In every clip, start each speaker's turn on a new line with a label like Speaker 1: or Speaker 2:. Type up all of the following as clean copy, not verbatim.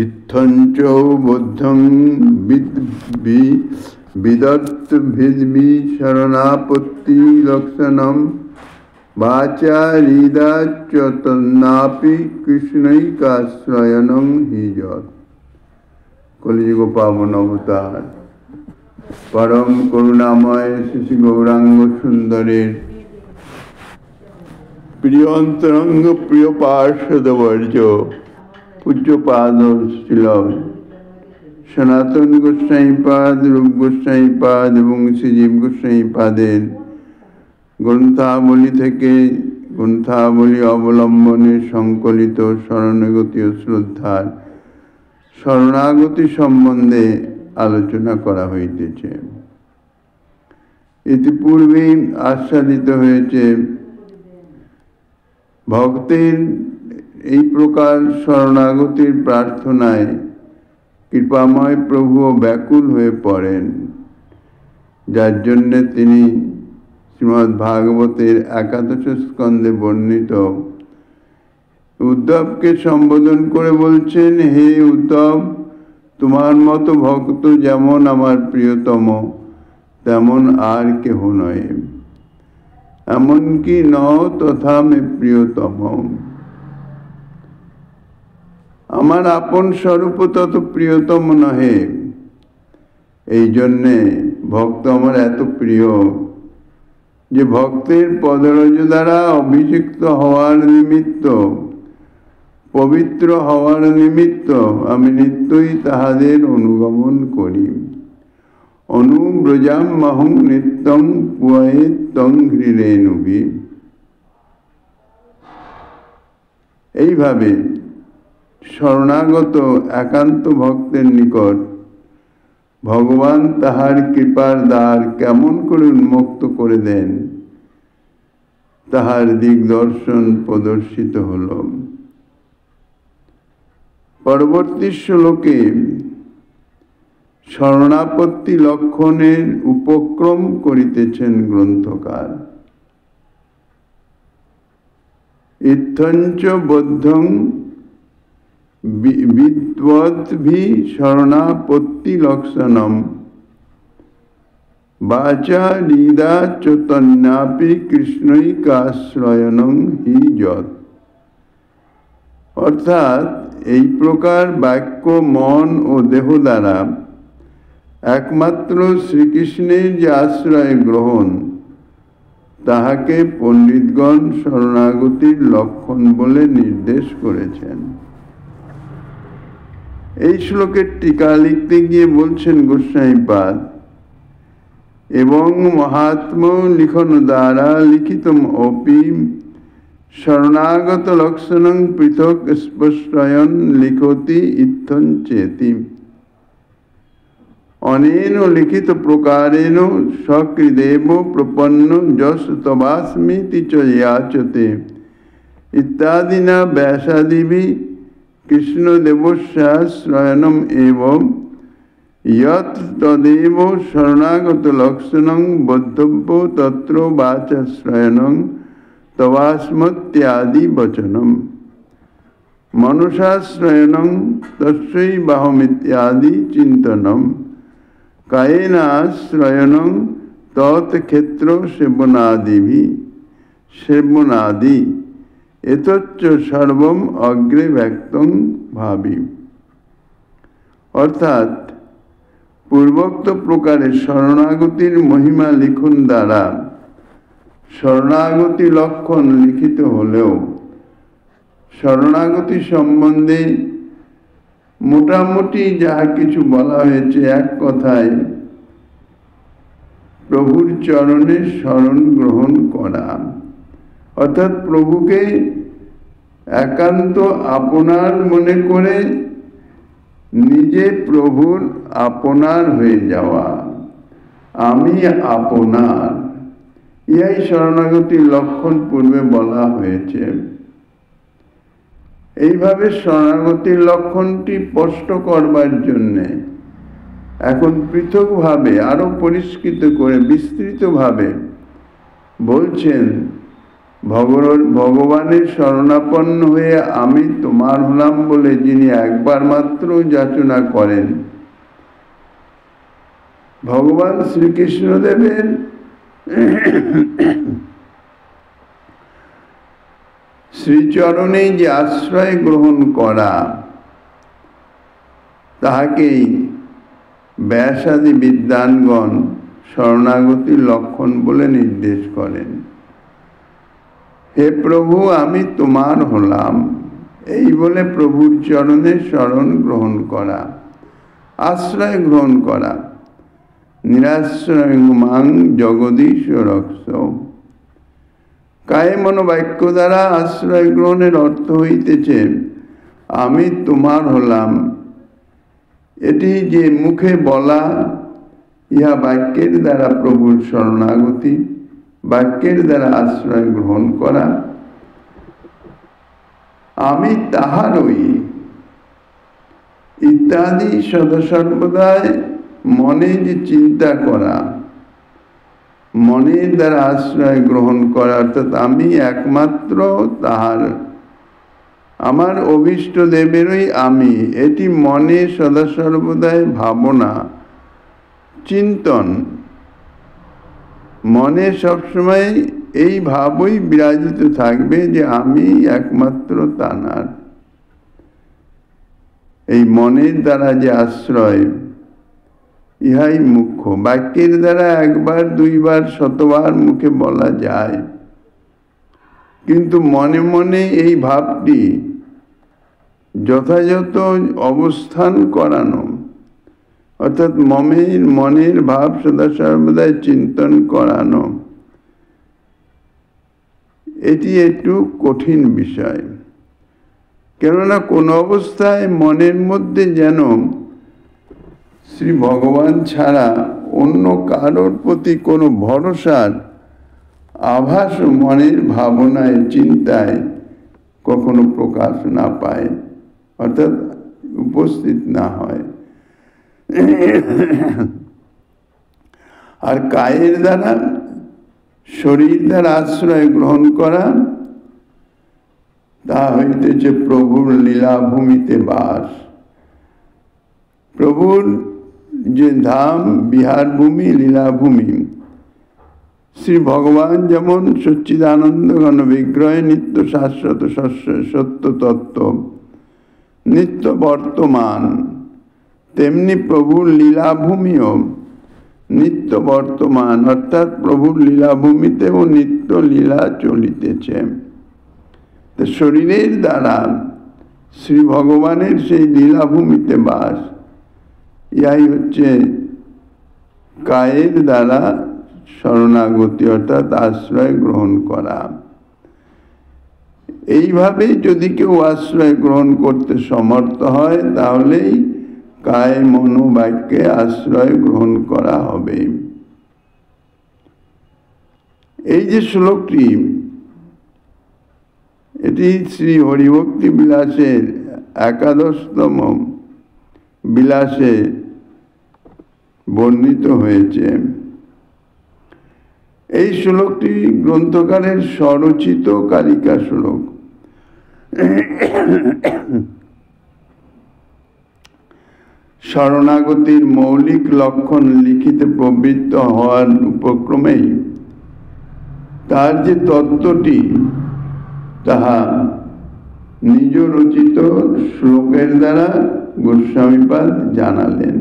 Speaker 1: ইত্থঞ্চ বুদ্ধং বিদত্ত ভিদ্মি শরণাপত্তি লক্ষণম বাচা হৃদাচ্চ তন্নাপি কৃষ্ণৈকাশ্রয়ণং হি যৎ। কলিযুগ পাবন অবতার পরম করুণাময় শ্রী গৌরাঙ্গ সুন্দরের প্রিয় অন্তরঙ্গ প্রিয় পার্শ্বদবর্য পূজ্যপাদ শ্রীল সনাতন গোস্বামীপাদ, রূপ গোস্বামীপাদ এবং শ্রীজীব গোস্বামীপাদের গ্রন্থাবলী থেকে গ্রন্থাবলী অবলম্বনে সংকলিত শরণাগতি ও শ্রদ্ধার শরণাগতি সম্বন্ধে আলোচনা করা হইতেছে। ইতিপূর্বে আস্বাদিত হয়েছে ভক্তের এই প্রকার শরণাগতির প্রার্থনায় কৃপাময় প্রভুও ব্যাকুল হয়ে পড়েন, যার জন্যে তিনি শ্রীমদ্ ভাগবতের 11 স্কন্ধে বর্ণিত উদ্ধবকে সম্বোধন করে বলছেন, হে উদ্ধব, তোমার মতো ভক্ত যেমন আমার প্রিয়তম তেমন আর কেহ নয়, এমনকি ন তথা মে প্রিয়তম। আমার আপন স্বরূপ তত প্রিয়তম নহে। এই জন্যে ভক্ত আমার এত প্রিয় যে ভক্তের পদরজ দ্বারা অভিষিক্ত হওয়ার নিমিত্ত, পবিত্র হওয়ার নিমিত্ত আমি নিত্যই তাহাদের অনুগমন করি। অনুব্রজামহং নিত্যং পুয়েত্তং হৃরেণুভি। এইভাবে শরণাগত একান্ত ভক্তের নিকট ভগবান তাহার কৃপার দ্বার কেমন করে উন্মুক্ত করে দেন তাহার দিগদর্শন প্রদর্শিত হল। পরবর্তী শ্লোকে শরণাপত্তি লক্ষণের উপক্রম করিতেছেন গ্রন্থকার। ইত্থঞ্চ বদ্ধং বিদ্বদ্ভি শরণাপত্তি লক্ষণম বাচা হৃদা চৈতন্যাপি কৃষ্ণৈকাশ্রয়ণং হি যৎ। অর্থাৎ এই প্রকার বাক্য, মন ও দেহ দ্বারা একমাত্র শ্রীকৃষ্ণের যে আশ্রয় গ্রহণ, তাহাকে পণ্ডিতগণ শরণাগতির লক্ষণ বলে নির্দেশ করেছেন। এই শ্লোকের টিকা লিখতে গিয়ে বলছেন গোস্বামীপাদ, এবং মহাত্ম লিখন দ্বারা লিখিতম অপি শরণাগত লক্ষণং পৃথক স্পষ্টয়ন লিখতি ইত্থং চেতি। অনেন লিখিত প্রকারেণ সকৃদেব প্রপন্ন যশ তবাস্মিতি চ যাচতে ইত্যাদিনা ব্যাসাদিভি কৃষ্ণদেবস্যাশ্রয়ণম এবং যৎ তদেব শরণাগত লক্ষণং বদ্ধব্য তত্র বাচাশ্রয়ণং তবাস্মত্যাদি বচনম মনুষাশ্রয়ণং তস্যৈবাহমিত্যাদি চিন্তনম কায়েনাশ্রয়ণং তৎক্ষেত্র সেবনাদি এতচ্চ সর্বম অগ্রে ব্যক্তং ভাবি। অর্থাৎ পূর্বোক্ত প্রকারে শরণাগতির মহিমা লিখন দ্বারা শরণাগতি লক্ষণ লিখিত হলেও শরণাগতি সম্বন্ধে মোটামুটি যাহা কিছু বলা হয়েছে, এক কথায় প্রভুর চরণে শরণ গ্রহণ করা, অর্থাৎ প্রভুকে একান্ত আপনার মনে করে নিজে প্রভুর আপনার হয়ে যাওয়া, আমি আপনার, ইহাই শরণাগতির লক্ষণ পূর্বে বলা হয়েছে। এইভাবে শরণাগতির লক্ষণটি স্পষ্ট করবার জন্যে এখন পৃথকভাবে আরো পরিষ্কৃত করে বিস্তৃতভাবে বলছেন ভগবানের শরণাপন্ন হয়ে আমি তোমার হলাম বলে যিনি একবার মাত্র যাচনা করেন, ভগবান শ্রীকৃষ্ণদেবের শ্রীচরণে যে আশ্রয় গ্রহণ করা, তাহাকেই ব্যাসাদি বিদ্বানগণ শরণাগতির লক্ষণ বলে নির্দেশ করেন। হে প্রভু, আমি তোমার হলাম, এই বলে প্রভুর চরণে শরণ গ্রহণ করা, আশ্রয় গ্রহণ করা। নিরাশ্রয় মাং জগদীশ রক্ষ। কায়ে মনোবাক্য দ্বারা আশ্রয় গ্রহণের অর্থ হইতেছে আমি তোমার হলাম। এটি যে মুখে বলা, ইহা বাক্যের দ্বারা প্রভুর শরণাগতি, বাক্যের দ্বারা আশ্রয় গ্রহণ করা। আমি তাহারই ইত্যাদি সদাসর্বদাই মনে যে চিন্তা করা, মনের দ্বারা আশ্রয় গ্রহণ করা, অর্থাৎ আমি একমাত্র তাহার, আমার অভীষ্ট দেবেরই আমি, এটি মনে সদাসর্বদাই ভাবনা, চিন্তন, মনে সবসময় এই ভাবই বিরাজিত থাকবে যে আমি একমাত্র তানার। এই মনের দ্বারা যে আশ্রয়, ইহাই মুখ্য। বাক্যের দ্বারা একবার দুইবার শতবার মুখে বলা যায়, কিন্তু মনে মনে এই ভাবটি যথাযথ অবস্থান করানো, অর্থাৎ মনের ভাব সদা সর্বদাই চিন্তন করানো, এটি একটু কঠিন বিষয়। কেননা কোন অবস্থায় মনের মধ্যে যেন শ্রী ভগবান ছাড়া অন্য কারোর প্রতি কোনো ভরসার আভাস মনের ভাবনায়, চিন্তায় কখনো প্রকাশ না পায়, অর্থাৎ উপস্থিত না হয়। আর কায়ের দ্বারা, শরীর দ্বারা আশ্রয় গ্রহণ করা, তা হইতেছে প্রভুর লীলাভূমিতে বাস। প্রভুর যে ধাম, বিহার ভূমি, লীলাভূমি, শ্রী ভগবান যেমন সচ্চিদানন্দ ঘন বিগ্রহে নিত্য শাশ্বত সত্য তত্ত্ব, নিত্য বর্তমান, তেমনি প্রভুর লীলাভূমিও নিত্য বর্তমান, অর্থাৎ প্রভুর লীলাভূমিতেও নিত্য লীলা চলিতেছে। তো শরীরের দ্বারা শ্রী ভগবানের সেই লীলাভূমিতে বাস, ইহাই হচ্ছে কায়ের দ্বারা শরণাগতি, অর্থাৎ আশ্রয় গ্রহণ করা। এইভাবে যদি কেউ আশ্রয় গ্রহণ করতে সমর্থ হয়, তাহলেই কায় মনোবাক্যে আশ্রয় গ্রহণ করা হবে। এই যে শ্লোকটি, এটি শ্রী হরিভক্তি বিলাসের 11তম বিলাসে বর্ণিত হয়েছে। এই শ্লোকটি গ্রন্থকারের স্বরচিত কালিকা শ্লোক। শরণাগতির মৌলিক লক্ষণ লিখিতে প্রবৃত্ত হওয়ার উপক্রমেই তার যে তত্ত্বটি, তাহা নিজ রচিত শ্লোকের দ্বারা গোস্বামীপাদ জানালেন।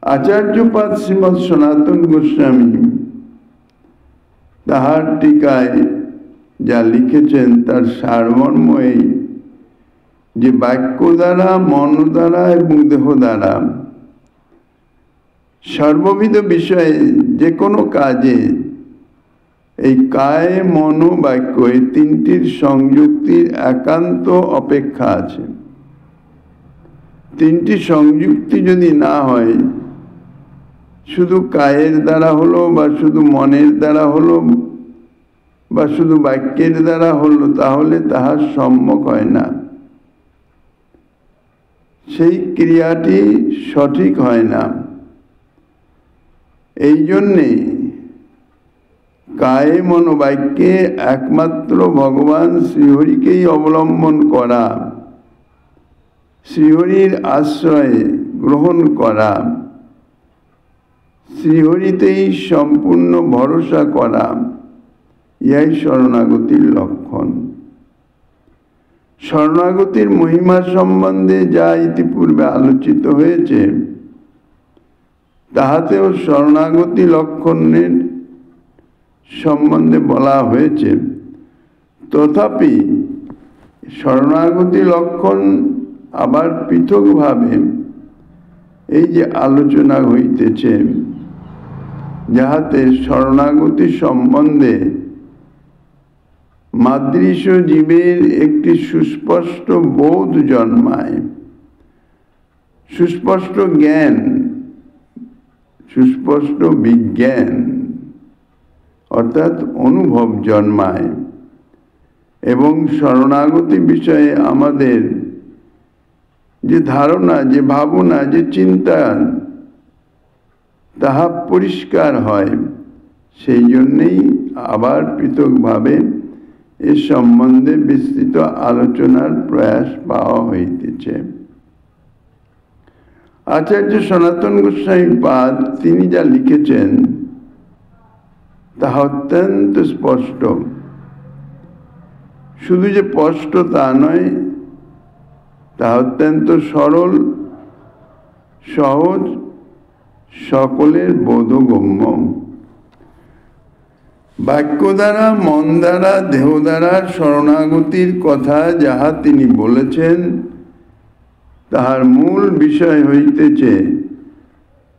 Speaker 1: আচার্যপাদ শ্রীমৎ সনাতন গোস্বামী তাহার টিকায় যা লিখেছেন তার সারমর্ম এই যে বাক্য দ্বারা, মন দ্বারা এবং দেহ দ্বারা সর্ববিধ বিষয়ে যে কোনো কাজে এই কায়, মন, বাক্য, এই তিনটির সংযুক্তির একান্ত অপেক্ষা আছে। তিনটি সংযুক্তি যদি না হয়, শুধু কায়ের দ্বারা হলো বা শুধু মনের দ্বারা হলো বা শুধু বাক্যের দ্বারা হলো, তাহলে তাহার সম্যক হয় না, সেই ক্রিয়াটি সঠিক হয় না। এই জন্যে কায়ে মনোবাক্যে একমাত্র ভগবান শ্রীহরিকেই অবলম্বন করা, শ্রীহরির আশ্রয় গ্রহণ করা, শ্রীহরিতেই সম্পূর্ণ ভরসা করা, ইহাই শরণাগতির লক্ষণ। শরণাগতির মহিমা সম্বন্ধে যা ইতিপূর্বে আলোচিত হয়েছে, তাহাতেও শরণাগতি লক্ষণের সম্বন্ধে বলা হয়েছে। তথাপি শরণাগতি লক্ষণ আবার পৃথকভাবে এই যে আলোচনা হইতেছে, যাহাতে শরণাগতি সম্বন্ধে মাদৃশ জীবের একটি সুস্পষ্ট বোধ জন্মায়, সুস্পষ্ট জ্ঞান, সুস্পষ্ট বিজ্ঞান অর্থাৎ অনুভব জন্মায়, এবং শরণাগতি বিষয়ে আমাদের যে ধারণা, যে ভাবনা, যে চিন্তা, তাহা পরিষ্কার হয়। সেই জন্যেই আবার পৃথকভাবে এ সম্বন্ধে বিস্তৃত আলোচনার প্রয়াস পাওয়া হইতেছে। আচার্য সনাতন গোস্বামী পাদ তিনি যা লিখেছেন তাহা অত্যন্ত স্পষ্ট। শুধু যে স্পষ্ট তা নয়, তাহা অত্যন্ত সরল, সহজ, সকলের বোধগম্য। বাক্য দ্বারা, মন দ্বারা, দেহ দ্বারা শরণাগতির কথা যাহা তিনি বলেছেন, তাহার মূল বিষয় হইতেছে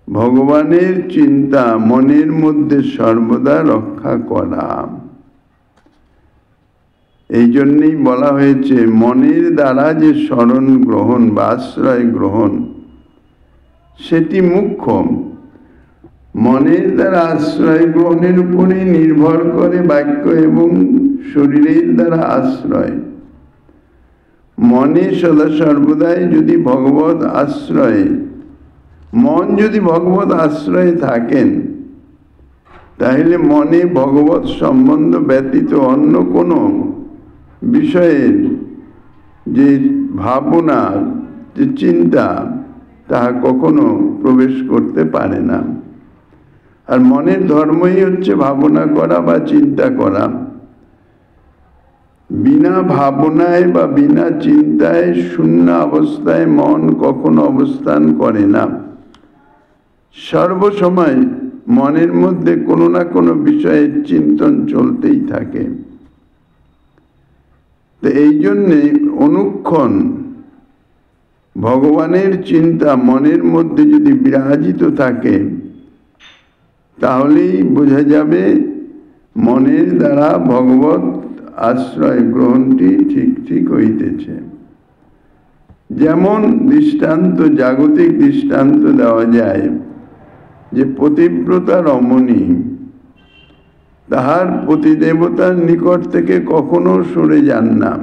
Speaker 1: ভগবানের চিন্তা মনের মধ্যে সর্বদা রক্ষা করা। এই জন্যই বলা হয়েছে মনের দ্বারা যে শরণ গ্রহণ বা আশ্রয় গ্রহণ সেটি মুখ্য। মনের দ্বারা আশ্রয় গ্রহণের উপরে নির্ভর করে বাক্য এবং শরীরের দ্বারা আশ্রয়। মনে সদা সর্বদাই যদি ভগবত আশ্রয়, মন যদি ভগবত আশ্রয়ে থাকেন, তাহলে মনে ভগবত সম্বন্ধ ব্যতীত অন্য কোনো বিষয়ের যে ভাবনা, যে চিন্তা, তাহা কখনো প্রবেশ করতে পারে না। আর মনের ধর্মই হচ্ছে ভাবনা করা বা চিন্তা করা। বিনা ভাবনায় বা বিনা চিন্তায় শূন্য অবস্থায় মন কখনো অবস্থান করে না। সর্বসময় মনের মধ্যে কোনো না কোনো বিষয়ের চিন্তন চলতেই থাকে। তো এই জন্যে অনুক্ষণ ভগবানের চিন্তা মনের মধ্যে যদি বিরাজিত থাকে, তাহলেই বোঝা যাবে মনের দ্বারা ভগবত আশ্রয় গ্রহণটি ঠিক ঠিক হইতেছে। যেমন দৃষ্টান্ত, জাগতিক দৃষ্টান্ত দেওয়া যায় যে পতিব্রতা রমণী তাহার পতিদেবতার নিকট থেকে কখনো সরে যান না।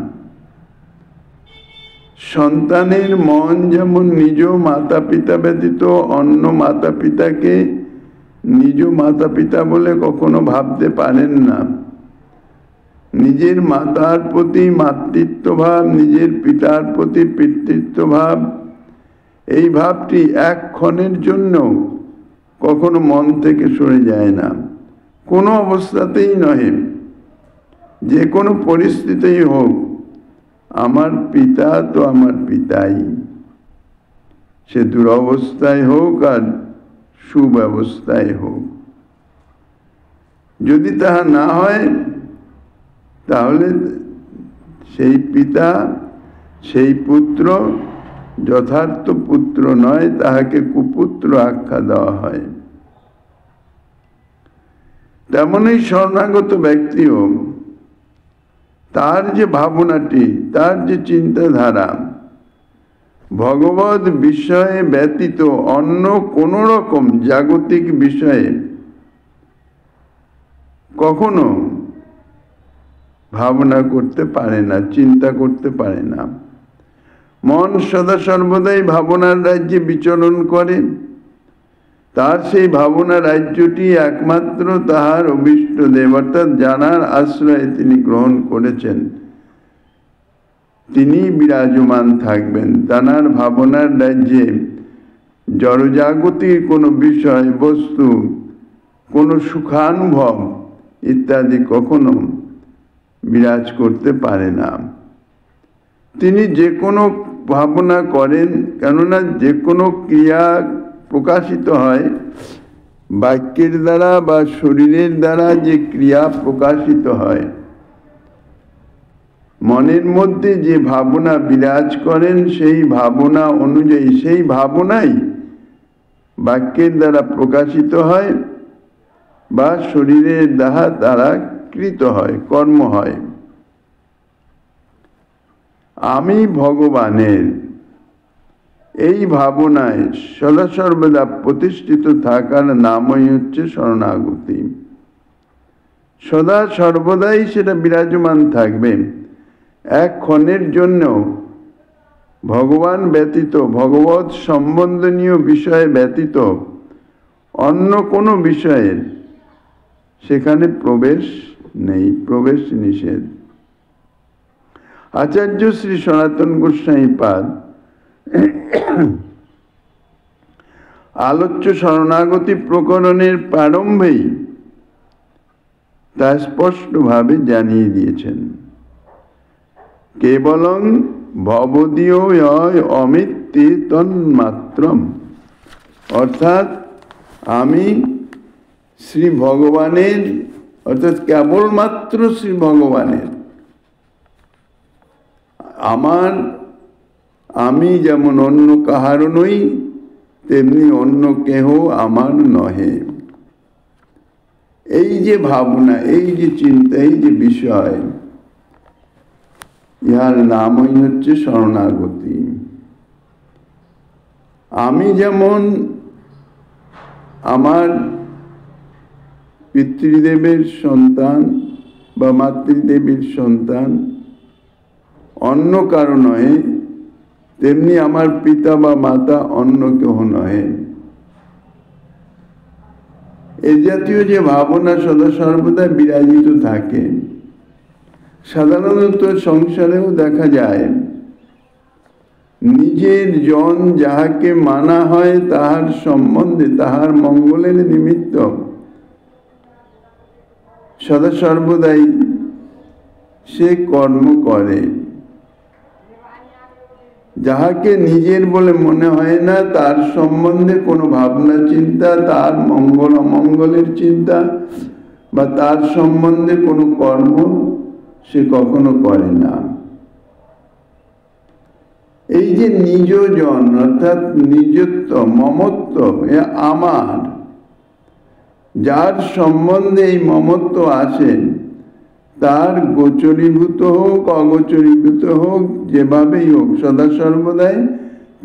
Speaker 1: সন্তানের মন যেমন নিজ মাতা পিতা ব্যতীত অন্য মাতা পিতাকে নিজ মাতা পিতা বলে কখনো ভাবতে পারেন না, নিজের মাতার প্রতি মাতৃত্ব ভাব, নিজের পিতার প্রতি পিতৃত্ব ভাব, এই ভাবটি এক ক্ষণের জন্য কখনো মন থেকে সরে যায় না। কোনো অবস্থাতেই নহে, যে কোনো পরিস্থিতিই হোক, আমার পিতা তো আমার পিতাই, সে দুরবস্থায় হোক আর সুব্যবস্থায় হোক। যদি তাহা না হয়, তাহলে সেই পিতা, সেই পুত্র যথার্থ পুত্র নয়, তাহাকে কুপুত্র আখ্যা দেওয়া হয়। তেমনই শরণাগত ব্যক্তিও তার যে ভাবনাটি, তার যে চিন্তাধারা ভগবত বিষয়ে ব্যতীত অন্য কোন রকম জাগতিক বিষয়ে কখনো ভাবনা করতে পারে না, চিন্তা করতে পারে না। মন সদা সর্বদাই ভাবনার রাজ্যে বিচরণ করে, তার সেই ভাবনা রাজ্যটি একমাত্র তাহার অভীষ্ট দেব, অর্থাৎ জানার আশ্রয় তিনি গ্রহণ করেছেন, তিনি বিরাজমান থাকবেন। তানার ভাবনার রাজ্যে জড়জাগতিক কোনো বিষয়, বস্তু, কোনো সুখানুভব ইত্যাদি কখনো বিরাজ করতে পারে না। তিনি যে কোনো ভাবনা করেন, কেননা যে কোনো ক্রিয়া প্রকাশিত হয় বাক্যের দ্বারা বা শরীরের দ্বারা, যে ক্রিয়া প্রকাশিত হয়, মনের মধ্যে যে ভাবনা বিরাজ করেন সেই ভাবনা অনুযায়ী সেই ভাবনাই বাক্যের দ্বারা প্রকাশিত হয় বা শরীরের দ্বারা কৃত হয়, কর্ম হয়। আমি ভগবানের এই ভাবনায় সদা সর্বদা প্রতিষ্ঠিত থাকার নামই হচ্ছে শরণাগতি। সদা সর্বদাই সেটা বিরাজমান থাকবে। এক ক্ষণের জন্য ভগবান ব্যতীত, ভগবৎ সম্বন্ধনীয় বিষয় ব্যতীত অন্য কোনো বিষয়ের সেখানে প্রবেশ নেই, প্রবেশ নিষেধ। আচার্য শ্রী সনাতন গোস্বামী পাদ আলোচ্য শরণাগতি প্রকরণের প্রারম্ভেই তা স্পষ্টভাবে জানিয়ে দিয়েছেন। কেবলং ভবদীয় অমিত্যে তন্মাত্রম, অর্থাৎ আমি শ্রী ভগবানের, অর্থাৎ কেবলমাত্র শ্রী ভগবানের। আমি যেমন অন্য কাহারও নই, তেমনি অন্য কেহ আমার নহে। এই যে ভাবনা, এই যে চিন্তা, এই যে বিষয়, ইহার নামই হচ্ছে শরণাগতি। আমি যেমন আমার পিতৃদেবের সন্তান বা মাতৃদেবীর সন্তান, অন্য কারো নহে, তেমনি আমার পিতা বা মাতা অন্য কেহ নহে। এ জাতীয় যে ভাবনা সদা সর্বদা বিরাজিত থাকে। সাধারণত সংসারেও দেখা যায়, নিজের জন যাহাকে মানা হয় তাহার সম্বন্ধে, তাহার মঙ্গলের নিমিত্ত সদা সর্বদাই সে কর্ম করে। যাহাকে নিজের বলে মনে হয় না, তার সম্বন্ধে কোনো ভাবনা চিন্তা, তার মঙ্গল অমঙ্গলের চিন্তা বা তার সম্বন্ধে কোনো কর্ম সে কখনো করে না। এই যে নিজজন, অর্থাৎ নিজত্ব, মমত্ব, আমার, যার সম্বন্ধে এই মমত্ব আসে, তার গোচরীভূত হোক অগোচরীভূত হোক, যেভাবেই হোক, সদা সর্বদাই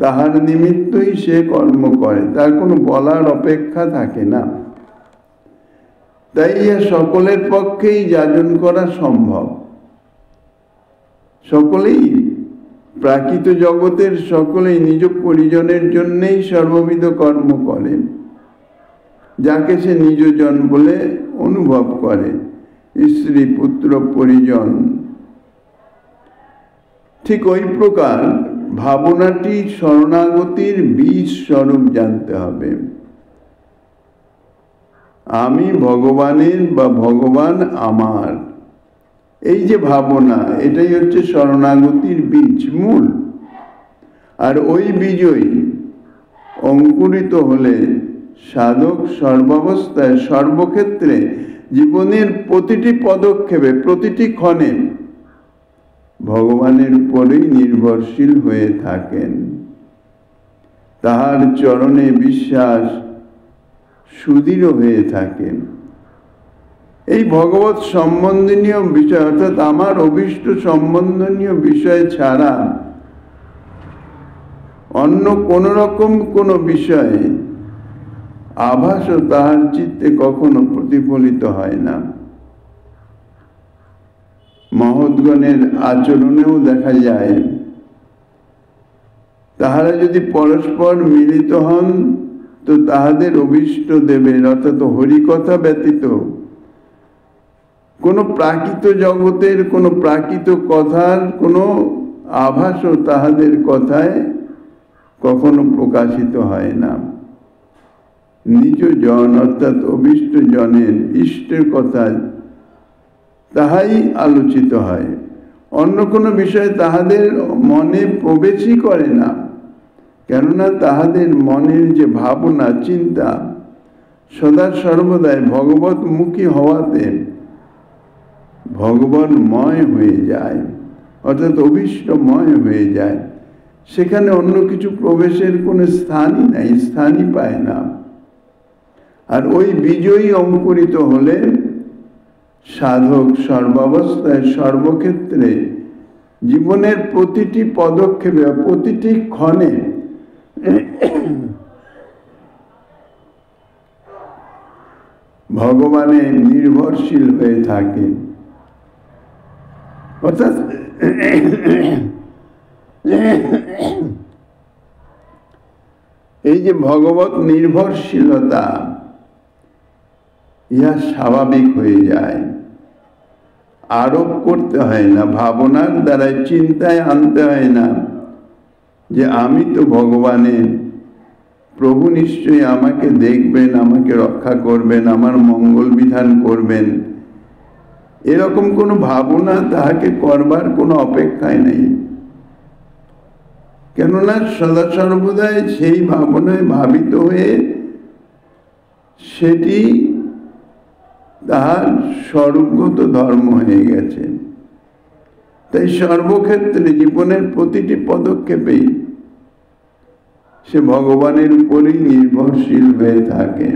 Speaker 1: তাহার নিমিত্তই সে কর্ম করে, তার কোনো বলার অপেক্ষা থাকে না। তাই সকলের পক্ষেই যাজন করা সম্ভব। সকলেই, প্রাকৃত জগতের সকলেই নিজ পরিজনের জন্যেই সর্ববিধ কর্ম করে, যাকে সে নিজজন বলে অনুভব করে, স্ত্রী পুত্র পরিজন। ঠিক ওই প্রকার ভাবনাটি শরণাগতির বীজ স্বরূপ জানতে হবে। আমি ভগবানের বা ভগবান আমার, এই যে ভাবনা, এটাই হচ্ছে শরণাগতির বীজ, মূল। আর ওই বীজই অঙ্কুরিত হলে সাধক সর্বাবস্থায়, সর্বক্ষেত্রে, জীবনের প্রতিটি পদক্ষেপে, প্রতিটি ক্ষণে ভগবানের উপরেই নির্ভরশীল হয়ে থাকেন। তাহার চরণে বিশ্বাস সুদৃঢ় হয়ে থাকেন। এই ভগবৎ সম্বন্ধনীয় বিষয়, অর্থাৎ আমার অভীষ্ট সম্বন্ধনীয় বিষয় ছাড়া অন্য কোন রকম কোনো বিষয়ে আভাসও তাহার চিত্তে কখনো প্রতিফলিত হয় না। মহৎগণের আচরণেও দেখা যায়, তাহারা যদি পরস্পর মিলিত হন তো তাহাদের অভীষ্ট দেবের অর্থাৎ হরিকথা ব্যতীত কোনো প্রাকৃত জগতের কোনো প্রাকৃত কথার কোনো আভাসও তাহাদের কথায় কখনো প্রকাশিত হয় না। নিজ জন অর্থাৎ অভীষ্ট জনের ইষ্টের কথা তাহাই আলোচিত হয়, অন্য কোনো বিষয় তাহাদের মনে প্রবেশই করে না। কেননা তাহাদের মনের যে ভাবনা চিন্তা সদা সর্বদাই ভগবতমুখী হওয়াতে ভগবানময় হয়ে যায়, অর্থাৎ অভীষ্টময় হয়ে যায়। সেখানে অন্য কিছু প্রবেশের কোনো স্থানই নাই, স্থানই পায় না। আর ওই বিজয়ী অঙ্কুরিত হলে সাধক সর্বাবস্থায় সর্বক্ষেত্রে জীবনের প্রতিটি পদক্ষেপে প্রতিটি ক্ষণে ভগবানে নির্ভরশীল হয়ে থাকে। অর্থাৎ এই যে ভগবত নির্ভরশীলতা ইহা স্বাভাবিক হয়ে যায়, আরোপ করতে হয় না, ভাবনার দ্বারা চিন্তায় আনতে হয় না যে আমি তো ভগবানের, প্রভু নিশ্চয়ই আমাকে দেখবেন, আমাকে রক্ষা করবেন, আমার মঙ্গল বিধান করবেন। এরকম কোনো ভাবনা তাহাকে করবার কোনো অপেক্ষায় নেই। কেননা সদা সর্বদাই সেই ভাবনায় ভাবিত হয়ে সেটি তাহার স্বরূপগত ধর্ম হয়ে গেছে। তাই সর্বক্ষেত্রে জীবনের প্রতিটি পদক্ষেপেই সে ভগবানের উপরেই নির্ভরশীল হয়ে থাকে।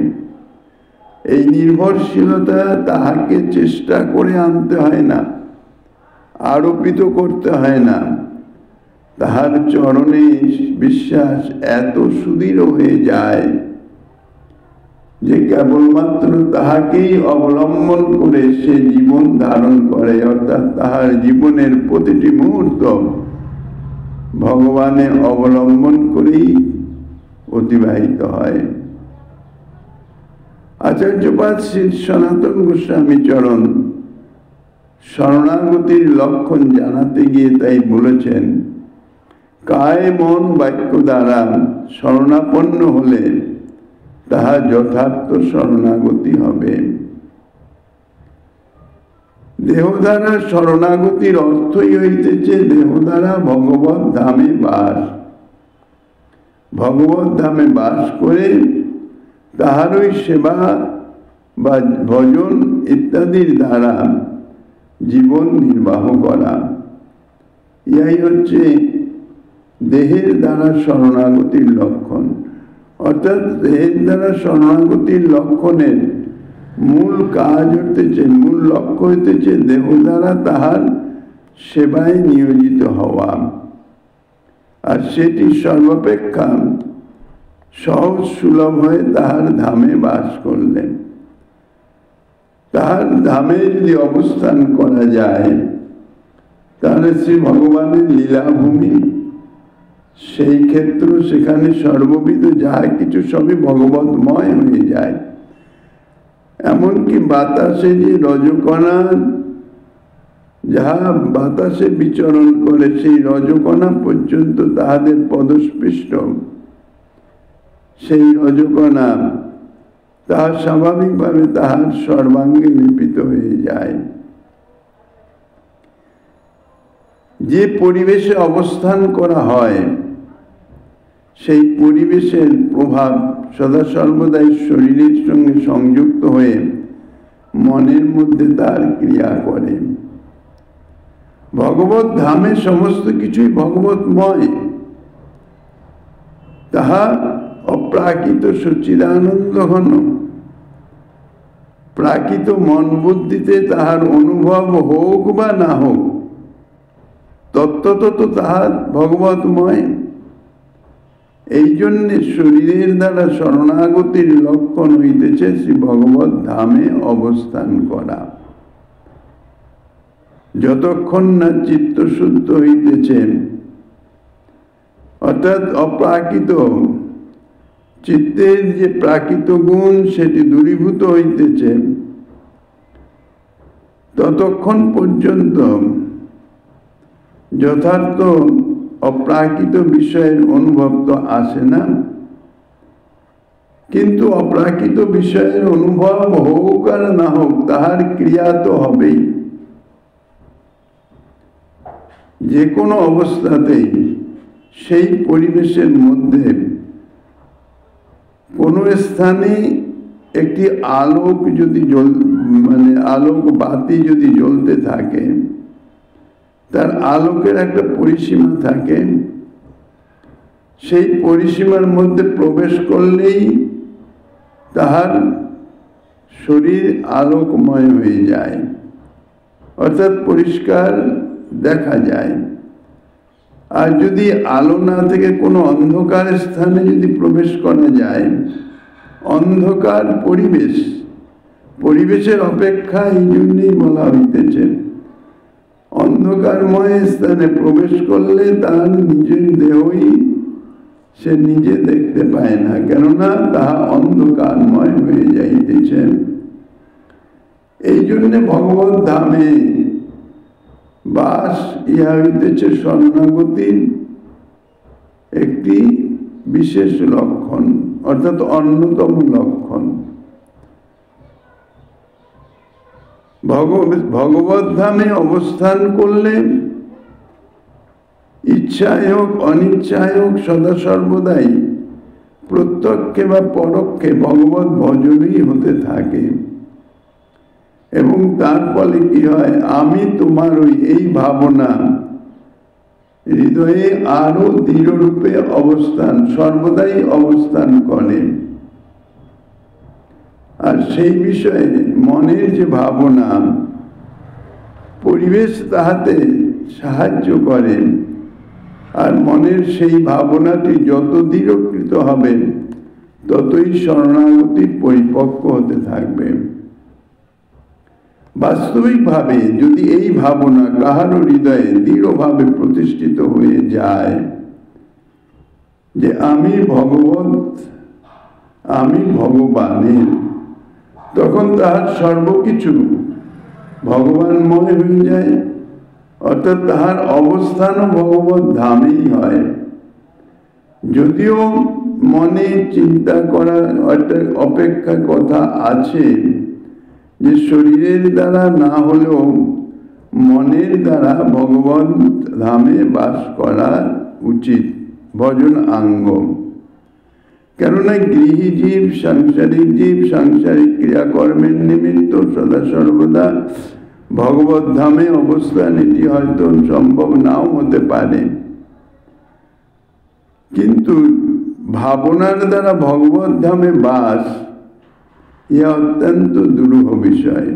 Speaker 1: এই নির্ভরশীলতা তাহাকে চেষ্টা করে আনতে হয় না, আরোপিত করতে হয় না। তাহার চরণে বিশ্বাস এত সুদৃঢ় হয়ে যায় যে কেবলমাত্র তাহাকেই অবলম্বন করে সে জীবন ধারণ করে, অর্থাৎ তাহার জীবনের প্রতিটি মুহূর্ত ভগবানে অবলম্বন করেই অতিবাহিত হয়। আচার্যপাদ শ্রী সনাতন গোস্বামী চরণ শরণাগতির লক্ষণ জানাতে গিয়ে তাই বলেছেন, কায় মন বাক্য দ্বারা শরণাপন্ন হলে তাহা যথার্থ শরণাগতি হবে। দেহ দ্বারা শরণাগতির অর্থই হইতেছে দেহ দ্বারা ভগবত ধামে বাস। ভগবত ধামে বাস করে তাহারই সেবা বা ভজন ইত্যাদির দ্বারা জীবন নির্বাহ করা, ইহাই হচ্ছে দেহের দ্বারা শরণাগতির লক্ষণ। অর্থাৎ দেহের দ্বারা শরণাগতির লক্ষণের মূল কাজ হইতেছে, মূল লক্ষ্য হইতেছে দেহ দ্বারা তাহার সেবায় নিয়োজিত হওয়া। আর সেটি সর্বাপেক্ষা সহজ সুলভ হয়ে তাহার ধামে বাস করলেন। তাহার ধামে যদি অবস্থান করা যায় তাহলে শ্রী ভগবানের লীলাভূমি, সেই ক্ষেত্র, সেখানে সর্ববিধ যাহা কিছু সবই ভগবতময় হয়ে যায়। এমনকি বাতাসে যে রজকণা যাহা বাতাসে বিচরণ করে সেই রজকণা পর্যন্ত তাহাদের পদস্পৃষ্ট, সেই রজকণা তাহা স্বাভাবিকভাবে তাহার সর্বাঙ্গে লিপিত হয়ে যায়। যে পরিবেশে অবস্থান করা হয় সেই পরিবেশের প্রভাব সদা সর্বদাই শরীরের সঙ্গে সংযুক্ত হয়ে মনের মধ্যে তার ক্রিয়া করে। ভগবত ধামে সমস্ত কিছুই ভগবতময়, তাহা অপ্রাকৃত সচ্চিদানন্দ ঘন। প্রাকৃত মন বুদ্ধিতে তাহার অনুভব হোক বা না হোক, তত্ত্বত তাহার ভগবতময়। এই জন্যে শরীরের দ্বারা শরণাগতির লক্ষণ হইতেছে শ্রী ভগবত ধামে অবস্থান করা। যতক্ষণ না চিত্ত শুদ্ধ হইতেছে, অর্থাৎ অপ্রাকৃত চিত্তের যে প্রাকৃত গুণ সেটি দূরীভূত হইতেছে, ততক্ষণ পর্যন্ত যথার্থ অপ্রাকৃত বিষয়ের অনুভব তো আসে না। কিন্তু অপ্রাকৃত বিষয়ের অনুভব হোক আর না হোক, তাহার ক্রিয়া তো হবেই। যে কোনো অবস্থাতেই সেই পরিবেশের মধ্যে কোনো স্থানে একটি আলোক যদি আলোক বাতি যদি জ্বলতে থাকে, তার আলোকের একটা পরিসীমা থাকে। সেই পরিসীমার মধ্যে প্রবেশ করলেই তাহার শরীর আলোকময় হয়ে যায়, অর্থাৎ পরিষ্কার দেখা যায়। আর যদি আলো না থেকে কোনো অন্ধকার স্থানে যদি প্রবেশ করা যায়, অন্ধকার পরিবেশের অপেক্ষা এই জন্যই বলা হইতেছে, অন্ধকারময় স্থানে প্রবেশ করলে তার নিজের দেহই সে নিজে দেখতে পায় না, কেননা তাহা অন্ধকারময় হয়ে যাইতেছে। এই জন্য ভগবত ধামে বাস ইহা হইতেছে শরণাগতির একটি বিশেষ লক্ষণ, অর্থাৎ অন্যতম লক্ষণ। ভগবত ধামে অবস্থান করলে ইচ্ছায় হোক অনিচ্ছায় হোক সদা সর্বদাই প্রত্যক্ষে বা পরোক্ষে ভগবত ভজনই হতে থাকে। এবং তার ফলে কি হয়, আমি তোমার এই ভাবনা হৃদয়ে আরো দৃঢ় রূপে সর্বদাই অবস্থান করে। আর সেই বিষয়ে মনের যে ভাবনা, পরিবেশ তাহাতে সাহায্য করে। আর মনের সেই ভাবনাটি যত দৃঢ়কৃত হবে, ততই শরণাগতি পরিপক্ক হতে থাকবে। বাস্তবিকভাবে যদি এই ভাবনা কাহারও হৃদয়ে দৃঢ়ভাবে প্রতিষ্ঠিত হয়ে যায় যে আমি ভগবানের, তখন তাহার সর্বকিছু ভগবানময় হয়ে যায়, অর্থাৎ তাহার অবস্থানও ভগবত ধামেই হয়। যদিও মনে চিন্তা করার অপেক্ষা কথা আছে যে শরীরের দ্বারা না হলেও মনের দ্বারা ভগবান ধামে বাস করা উচিত, ভজন অঙ্গ। কেননা গৃহী জীব, সাংসারিক জীব, সাংসারিক ক্রিয়াকর্মের নিমিত্ত সদা সর্বদা ভগবত ধামে অবস্থান এটি হয়তো সম্ভব নাও হতে পারে, কিন্তু ভাবনার দ্বারা ভগবত ধামে বাস ইহা অত্যন্ত দুরূহ বিষয়।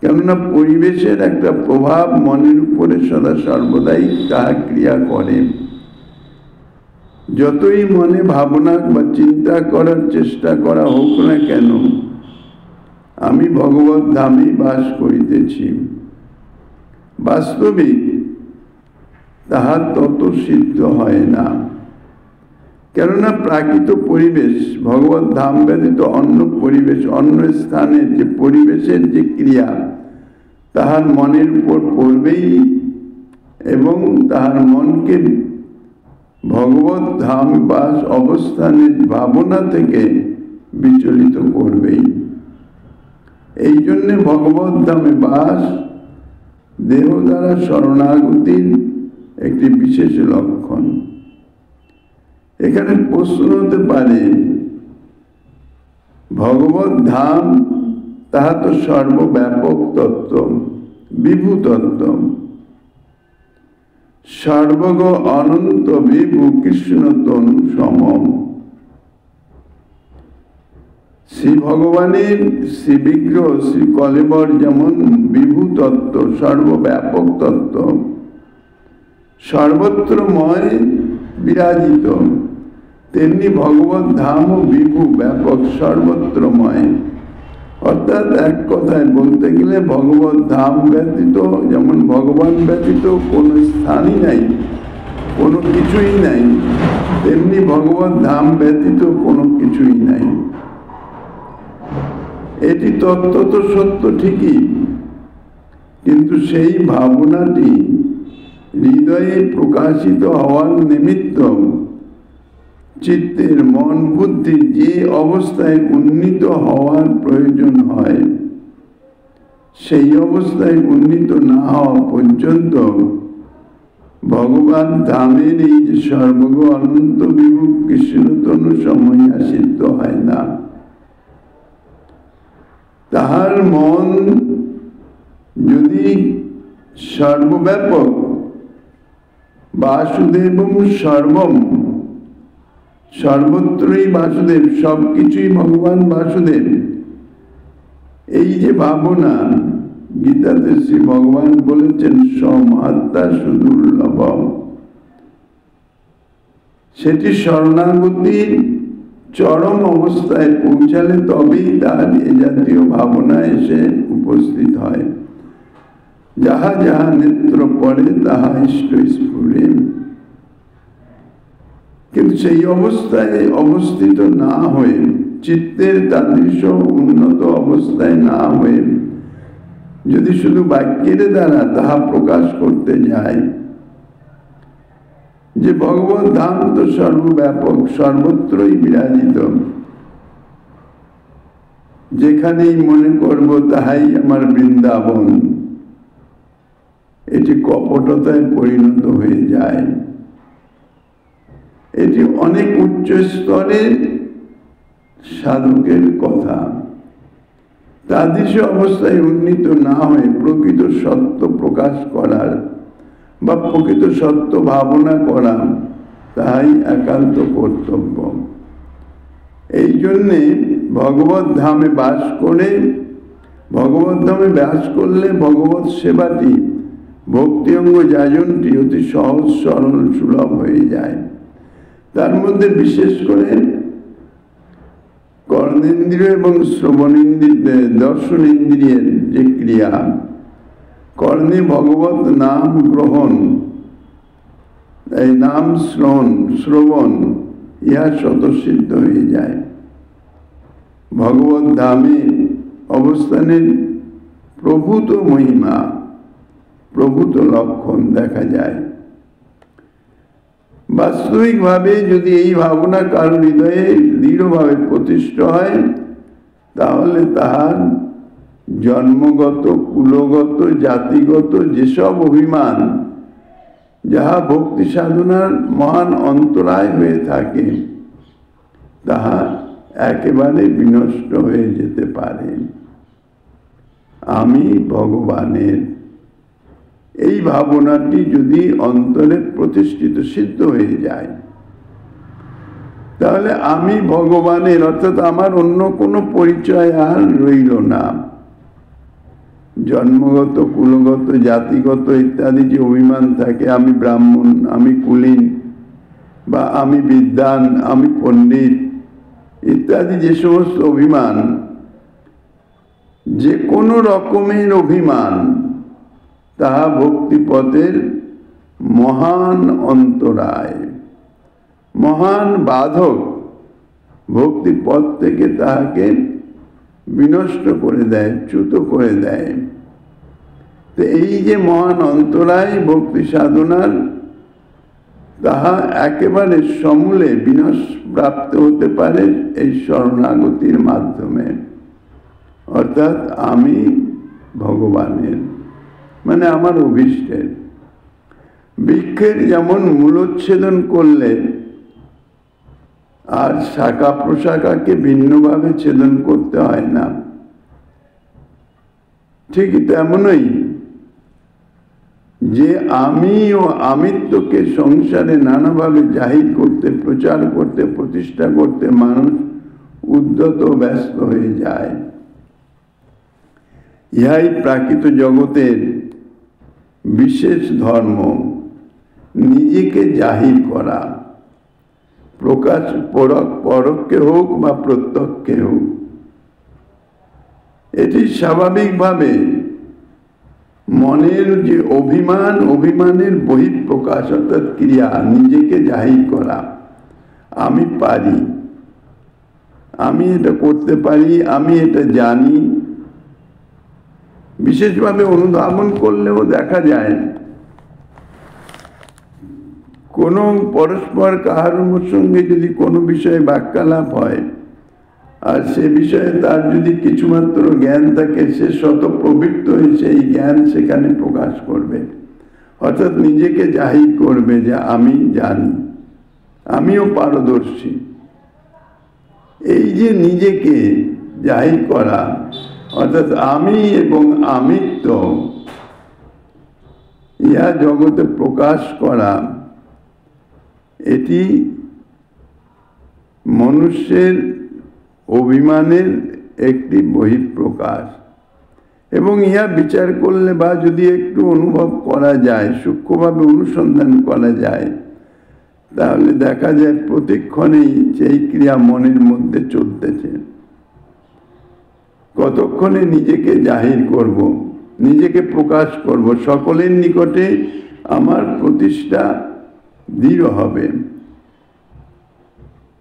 Speaker 1: কেননা পরিবেশের একটা প্রভাব মনের উপরে সদা সর্বদাই তাহা ক্রিয়া করে। যতই মনে ভাবনা বা চিন্তা করার চেষ্টা করা হোক না কেন, আমি ভগবত ধামে বাস করিতেছি, বাস্তবিক তাহা তত সিদ্ধ হয় না। কেননা প্রাকৃত পরিবেশ ভগবত ধাম ব্যতীত অন্য পরিবেশ, অন্য স্থানের যে পরিবেশের যে ক্রিয়া, তাহার মনের উপর পড়বেই এবং তাহার মনকে ভগবত ধাম বাস অবস্থানের ভাবনা থেকে বিচলিত করবেই। এই জন্যে ভগবত ধামে বাস দেহ দ্বারা শরণাগতির একটি বিশেষ লক্ষণ। এখানে প্রশ্ন হতে পারে, ভগবত ধাম তাহা তো সর্বব্যাপক তত্ত্ব, বিভু তত্ত্ব, সর্বগ অনন্ত বিভু কৃষ্ণ তনু সম। শ্রী ভগবানের শ্রী বিগ্রহ শ্রী কলেবর যেমন বিভু তত্ত্ব, সর্বব্যাপক তত্ত্ব, সর্বত্রময় বিরাজিত, তেমনি ভগবত ধামও বিভু, ব্যাপক, সর্বত্রময়। অর্থাৎ এক কথায় বলতে গেলে ভগবত ধাম ব্যতীত, যেমন ভগবান ব্যতীত কোনো স্থানই নাই, কোনো কিছুই নাই, তেমনি ভগবত ধাম ব্যতীত কোনো কিছুই নাই। এটি তত্ত্ব তো সত্য ঠিকই, কিন্তু সেই ভাবনাটি হৃদয়ে প্রকাশিত হওয়ার নিমিত্ত চিত্তের মন বুদ্ধির যে অবস্থায় উন্নীত হওয়ার প্রয়োজন হয়, সেই অবস্থায় উন্নীত না হওয়া পর্যন্ত ভগবান ধামের এই যে সর্বগ অনন্ত বিভু কৃষ্ণতনু সময়া সিদ্ধ হয় না। তাহার মন যদি সর্বব্যাপক বাসুদেবং সর্বম, সর্বত্রই বাসুদেব, সবকিছুই ভগবান বাসুদেব, এই যে ভাবনা, গীতাতে শ্রী ভগবান বলেছেন সমহাত্মা সুদুর্লভ, সেটি শরণাগতির চরম অবস্থায় পৌঁছালে তবেই তার এ জাতীয় ভাবনা এসে উপস্থিত হয়। যাহা যাহা নেত্র পড়ে তাহা ইষ্ট স্ফুরে। কিন্তু সেই অবস্থায় অবস্থিত না হয়ে, চিত্তের তাদৃশ উন্নত অবস্থায় না হয়ে যদি শুধু বাক্যের দ্বারা তাহা প্রকাশ করতে যায় যে ভগবত ধাম তো সর্বব্যাপক, সর্বত্রই বিরাজিত, যেখানেই মনে করব তাহাই আমার বৃন্দাবন, এটি কপটতায় পরিণত হয়ে যায়। এটি অনেক উচ্চ স্তরের সাধকের কথা। তাদৃশ অবস্থায় উন্নীত না হয়ে প্রকৃত সত্য প্রকাশ করার বা প্রকৃত সত্য ভাবনা করা, তাহাই একান্ত কর্তব্য। এই জন্যে ভগবত ধামে বাস করে, ভগবত ধামে বাস করলে ভগবত সেবাটি, ভক্তি অঙ্গ যাজনটি অতি সহজ সরল সুলভ হয়ে যায়। তার মধ্যে বিশেষ করে কর্ণেন্দ্রিয় এবং শ্রবণেন্দ্রিয়, দর্শনেন্দ্রিয়ের যে ক্রিয়া, কর্ণে ভগবত নাম গ্রহণ, এই নাম শ্রবণ, ইহা স্বতঃসিদ্ধ হয়ে যায়। ভগবত ধামে অবস্থানের প্রভূত মহিমা, প্রভূত লক্ষণ দেখা যায়। বাস্তবিকভাবে যদি এই ভাবনা কারো হৃদয়ে দৃঢ়ভাবে প্রতিষ্ঠা হয়, তাহলে তাহার জন্মগত, কুলগত, জাতিগত যেসব অভিমান, যাহা ভক্তি সাধনার মহান অন্তরায় হয়ে থাকে, তাহা একেবারে বিনষ্ট হয়ে যেতে পারে। আমি ভগবানের, এই ভাবনাটি যদি অন্তরে প্রতিষ্ঠিত সিদ্ধ হয়ে যায়, তাহলে আমি ভগবানের, অর্থাৎ আমার অন্য কোনো পরিচয় আর রইল না। জন্মগত, কুলগত, জাতিগত ইত্যাদি যে অভিমান থাকে, আমি ব্রাহ্মণ, আমি কুলীন, বা আমি বিদ্বান, আমি পণ্ডিত ইত্যাদি যে সমস্ত অভিমান, যে কোনো রকমের অভিমান, তাহা ভক্তিপথের মহান অন্তরায়, মহান বাধক, ভক্তিপথ থেকে তাহাকে বিনষ্ট করে দেয়, চ্যুত করে দেয়। তো এই যে মহান অন্তরায় ভক্তি সাধনার, তাহা একেবারে সমূলে বিনাশ প্রাপ্ত হতে পারে এই শরণাগতির মাধ্যমে। অর্থাৎ আমি ভগবানের, মানে আমার অভীষ্টের। বৃক্ষের যেমন মূলোচ্ছেদন করলে আর শাখা প্রশাখাকে ভিন্নভাবে ছেদন করতে হয় না, ঠিক তেমনই যে আমি ও আমিত্বকে সংসারে নানাভাবে জাহির করতে, প্রচার করতে, প্রতিষ্ঠা করতে মানুষ উদ্যত ব্যস্ত হয়ে যায়। ইহাই প্রাকৃত জগতের বিশেষ ধর্ম, নিজেকে জাহির করা, প্রকাশ, পরোক্ষে হোক বা প্রত্যক্ষে হোক। এটি স্বাভাবিকভাবে মনের যে অভিমান, অভিমানের বহিঃপ্রকাশ অর্থাৎ ক্রিয়া, নিজেকে জাহির করা, আমি পারি, আমি এটা করতে পারি, আমি এটা জানি। বিশেষভাবে অনুধাবন করলেও দেখা যায় কোনো পরস্পর কাহার সঙ্গে যদি কোনো বিষয়ে বাক্যালাপ হয় আর সে বিষয়ে তার যদি কিছুমাত্র জ্ঞান থাকে, সে শত প্রবৃত্ত হয়ে সেই জ্ঞান সেখানে প্রকাশ করবে, অর্থাৎ নিজেকে জাহির করবে যে আমি জানি, আমিও পারদর্শী। এই যে নিজেকে জাহির করা অর্থাৎ আমি এবং আমিত্ব, ইহা জগতে প্রকাশ করা, এটি মনুষ্যের অভিমানের একটি বহিঃপ্রকাশ। এবং ইহা বিচার করলে বা যদি একটু অনুভব করা যায়, সূক্ষ্মভাবে অনুসন্ধান করা যায়, তাহলে দেখা যায় প্রতিক্ষণেই সেই ক্রিয়া মনের মধ্যে চলতেছে। কতক্ষণে নিজেকে জাহির করব, নিজেকে প্রকাশ করব, সকলের নিকটে আমার প্রতিষ্ঠা দৃঢ় হবে,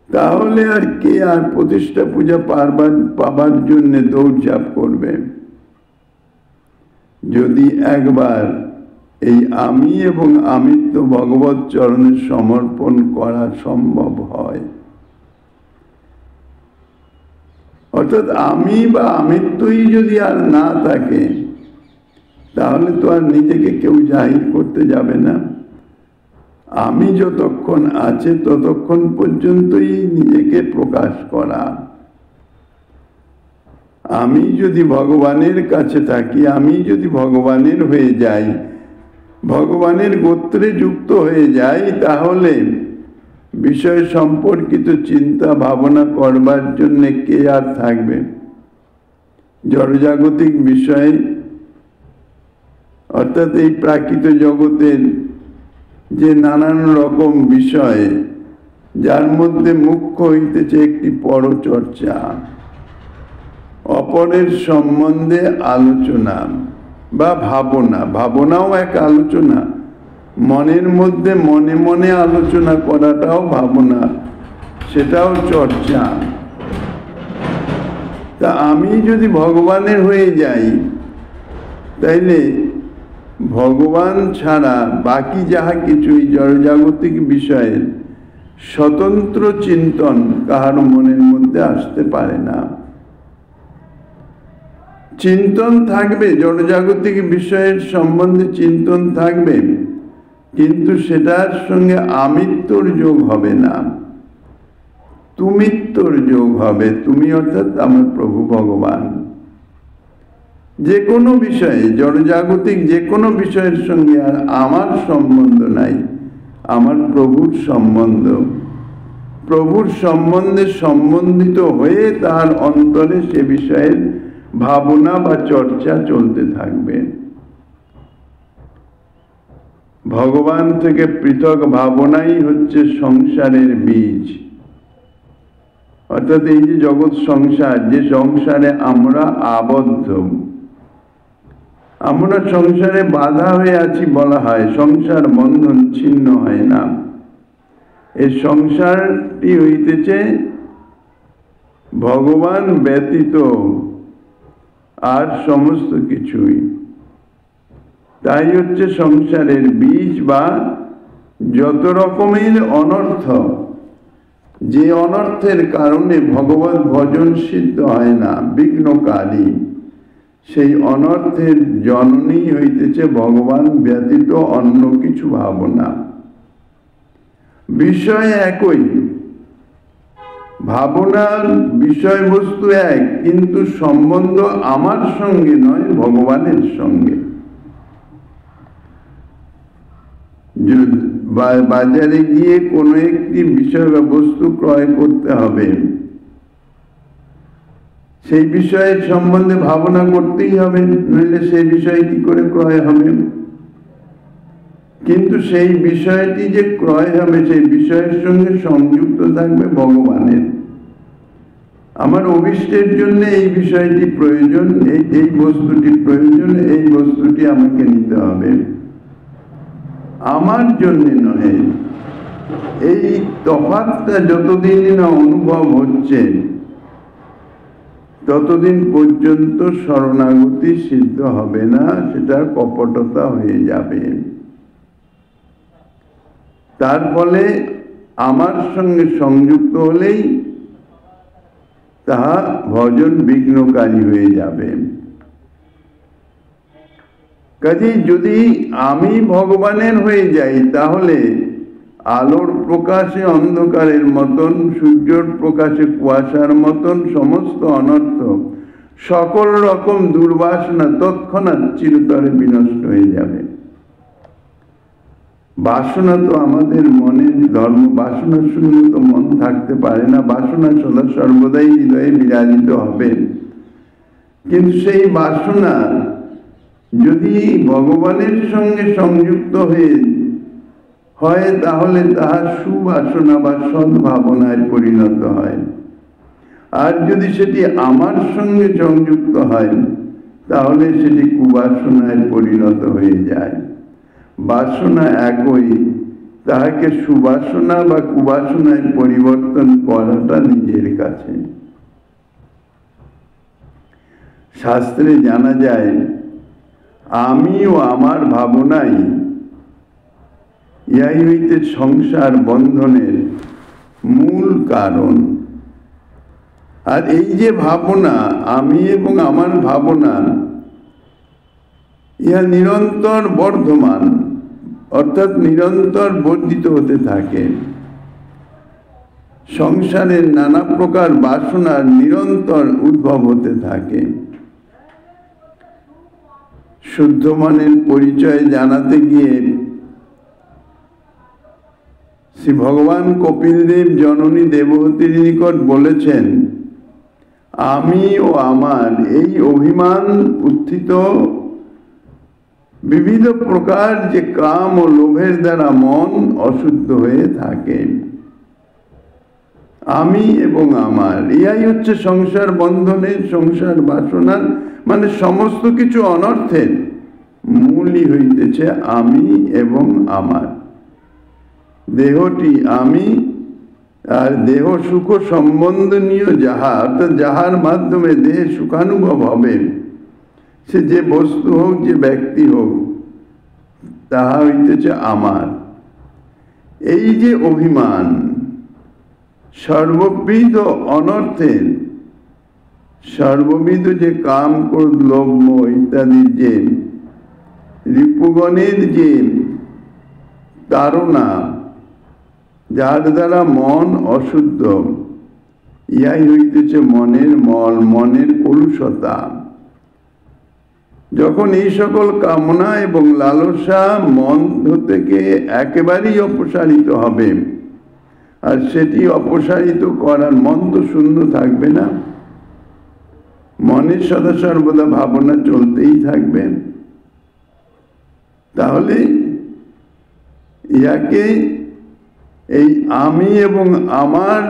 Speaker 1: তাহলে আর কে আর প্রতিষ্ঠা পূজা পাবার জন্য দৌড়ঝাঁপ করবে? যদি একবার এই আমি এবং আমিত্ব ভগবৎ চরণে সমর্পণ করা সম্ভব হয়, অর্থাৎ আমি বা আমিত্বই যদি আর না থাকে, তাহলে তো আর নিজেকে কেউ জাহির করতে যাবে না। আমি যতক্ষণ আছে ততক্ষণ পর্যন্তই নিজেকে প্রকাশ করা। আমি যদি ভগবানের কাছে থাকি, আমি যদি ভগবানের হয়ে যাই, ভগবানের গোত্রে যুক্ত হয়ে যাই, তাহলে বিষয় সম্পর্কিত চিন্তা ভাবনা করবার জন্য কে আর থাকবে? জড়জাগতিক বিষয় অর্থাৎ এই প্রাকৃত জগতের যে নানান রকম বিষয়, যার মধ্যে মুখ্য হইতেছে একটি পরচর্চা, অপরের সম্বন্ধে আলোচনা বা ভাবনা। ভাবনাও এক আলোচনা, মনের মধ্যে মনে মনে আলোচনা করাটাও ভাবনা, সেটাও চর্চা। তা আমি যদি ভগবানের হয়ে যাই, তাইলে ভগবান ছাড়া বাকি যাহা কিছুই জড়জাগতিক বিষয়ের স্বতন্ত্র চিন্তন কাহার মনের মধ্যে আসতে পারে না। চিন্তন থাকবে, জড়জাগতিক বিষয়ের সম্বন্ধে চিন্তন থাকবে, কিন্তু সেটার সঙ্গে আমিত্বর যোগ হবে না, তুমিত্বর যোগ হবে। তুমি অর্থাৎ আমার প্রভু ভগবান। যে কোনো বিষয়ে, জড়জাগতিক যে কোনো বিষয়ের সঙ্গে আর আমার সম্বন্ধ নাই, আমার প্রভুর সম্বন্ধ। প্রভুর সম্বন্ধে সম্বন্ধিত হয়ে তার অন্তরে সে বিষয়ের ভাবনা বা চর্চা চলতে থাকবে। ভগবান থেকে পৃথক ভাবনাই হচ্ছে সংসারের বীজ। অর্থাৎ এই যে জগৎ সংসার, যে সংসারে আমরা আবদ্ধ, আমরা সংসারে বাধা হয়ে আছি বলা হয়, সংসার বন্ধন ছিন্ন হয় না। এই সংসারটি হইতেছে ভগবান ব্যতীত আর সমস্ত কিছুই। তাই হচ্ছে সংসারের বীজ বা যত রকমের অনর্থ, যে অনর্থের কারণে ভগবত ভজন সিদ্ধ হয় না, বিঘ্নকারী, সেই অনর্থের জননী হইতেছে ভগবান ব্যতীত অন্য কিছু ভাবনা। বিষয় একই, ভাবনার বিষয়বস্তু এক, কিন্তু সম্বন্ধ আমার সঙ্গে নয়, ভগবানের সঙ্গে। বাজারে গিয়ে কোনো একটি বিষয় বা বস্তু ক্রয় করতে হবে, সেই বিষয়ের সম্বন্ধে ভাবনা করতেই হবে, নইলে সেই বিষয় কি করে ক্রয় হবে? কিন্তু সেই বিষয়টি যে ক্রয় হবে, সেই বিষয়ের সঙ্গে সংযুক্ত থাকবে ভগবানের। আমার অভিষ্টের জন্য এই বিষয়টি প্রয়োজন, এই বস্তুটি প্রয়োজন, এই বস্তুটি আমাকে নিতে হবে, আমার জন্য নয়। এই তফাৎটা যতদিন না অনুভব হচ্ছে ততদিন পর্যন্ত শরণাগতি সিদ্ধ হবে না, সেটা কপটতা হয়ে যাবে। তার ফলে আমার সঙ্গে সংযুক্ত হলেই তাহা ভজন বিঘ্নকারী হয়ে যাবে। কাজেই যদি আমি ভগবানের হয়ে যাই তাহলে আলোর প্রকাশে অন্ধকারের মতন, সূর্যের প্রকাশে কুয়াশার মতন সমস্ত অনর্থ, সকল রকম দুর্বাসনা তৎক্ষণাৎ চিরতরে বিনষ্ট হয়ে যাবে। বাসনা তো আমাদের মনের ধর্ম, বাসনা শূন্য তো মন থাকতে পারে না, বাসনা সদা সর্বদাই হৃদয়ে বিরাজিত হবে। কিন্তু সেই বাসনা যদি ভগবানের সঙ্গে সংযুক্ত হয় তাহলে তাহা সুবাসনা বা সদ্ভাবনায় পরিণত হয়। আর যদি সেটি আমার সঙ্গে সংযুক্ত হয় তাহলে সেটি কুবাসনায় পরিণত হয়ে যায়। বাসনা একই, তাহাকে সুবাসনা বা কুবাসনায় পরিবর্তন করাটা নিজের কাছে। শাস্ত্রে জানা যায় আমি ও আমার ভাবনাই ইহাই হইতে সংসার বন্ধনের মূল কারণ। আর এই যে ভাবনা, আমি এবং আমার ভাবনা, ইহা নিরন্তর বর্ধমান, অর্থাৎ নিরন্তর বর্ধিত হতে থাকে। সংসারের নানা প্রকার বাসনার নিরন্তর উদ্ভব হতে থাকে। শুদ্ধ মনের পরিচয় জানাতে গিয়ে শ্রী ভগবান কপিলদেব জননী দেবহূতির নিকট বলেছেন, আমি ও আমার এই অভিমান উত্থিত বিবিধ প্রকার যে কাম ও লোভের দ্বারা মন অশুদ্ধ হয়ে থাকে। আমি এবং আমার, ইহাই হচ্ছে সংসার বন্ধনের, সংসার বাসনার, মানে সমস্ত কিছু অনর্থের মূলই হইতেছে আমি এবং আমার। দেহটি আমি, আর দেহ সুখ সম্বন্ধনীয় যাহা, অর্থাৎ যাহার মাধ্যমে দেহে সুখানুভব হবে, সে যে বস্তু হোক, যে ব্যক্তি হোক, তাহা হইতেছে আমার। এই যে অভিমান, সর্ববিধ অনর্থের, সর্ববিধ যে কাম, ক্রোধ, লোভ, মোহ ইত্যাদি যে রিপুগণের যে তাড়না, যার দ্বারা মন অশুদ্ধ, ইহাই হইতেছে মনের মল, মনের কলুষতা। যখন এই সকল কামনা এবং লালসা মন থেকে একেবারেই অপসারিত হবে, আর সেটি অপসারিত করার, মন তো শূন্য থাকবে না, মনের সদা সর্বদা ভাবনা চলতেই থাকবে, তাহলে ইয়াকে এই আমি এবং আমার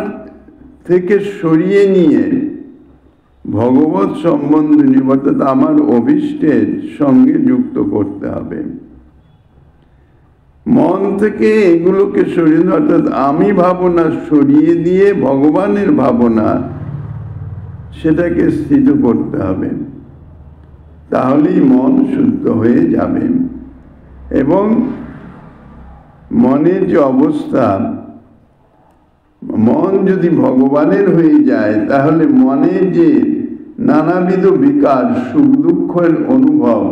Speaker 1: থেকে সরিয়ে নিয়ে ভগবৎ সম্বন্ধনী, অর্থাৎ আমার অভীষ্টের সঙ্গে যুক্ত করতে হবে। মন থেকে এগুলোকে সরিয়ে, অর্থাৎ আমি ভাবনা সরিয়ে দিয়ে ভগবানের ভাবনা, সেটাকে স্থিত করতে হবে। তাহলেই মন শুদ্ধ হয়ে যাবে। এবং মনের যে অবস্থা, মন যদি ভগবানের হয়ে যায় তাহলে মনের যে নানাবিধ বিকার, সুখ দুঃখের অনুভব,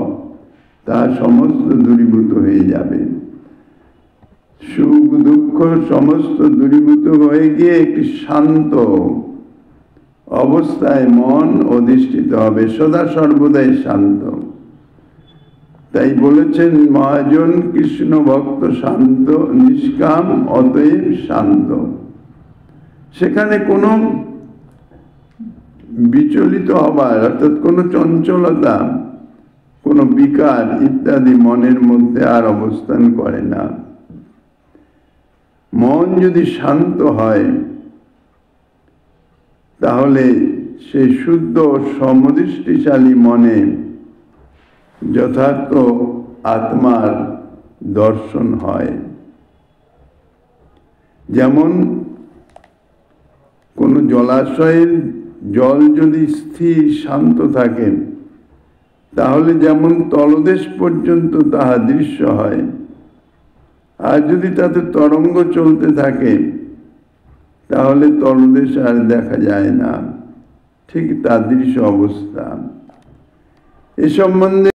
Speaker 1: তা সমস্ত দূরীভূত হয়ে যাবে। সুখ দুঃখ সমস্ত দূরীভূত হয়ে গিয়ে একটি শান্ত অবস্থায় মন অধিষ্ঠিত হবে, সদা সর্বদাই শান্ত। তাই বলেছেন মহাজন, কৃষ্ণ ভক্ত শান্ত নিষ্কাম, অতএব শান্ত। সেখানে কোনো বিচলিত হবার, অর্থাৎ কোনো চঞ্চলতা, কোনো বিকার ইত্যাদি মনের মধ্যে আর অবস্থান করে না। মন যদি শান্ত হয় তাহলে সেই শুদ্ধ সমদৃষ্টিশালী মনে যথার্থ আত্মার দর্শন হয়। যেমন কোন জলাশয়ের জল যদি স্থির শান্ত থাকে, তাহলে যেমন তলদেশ পর্যন্ত তাহা দৃশ্য হয়, আর যদি তাতে তরঙ্গ চলতে থাকে তাহলে তলদেশ আর দেখা যায় না। ঠিক তাদৃশ অবস্থা। এ সম্বন্ধে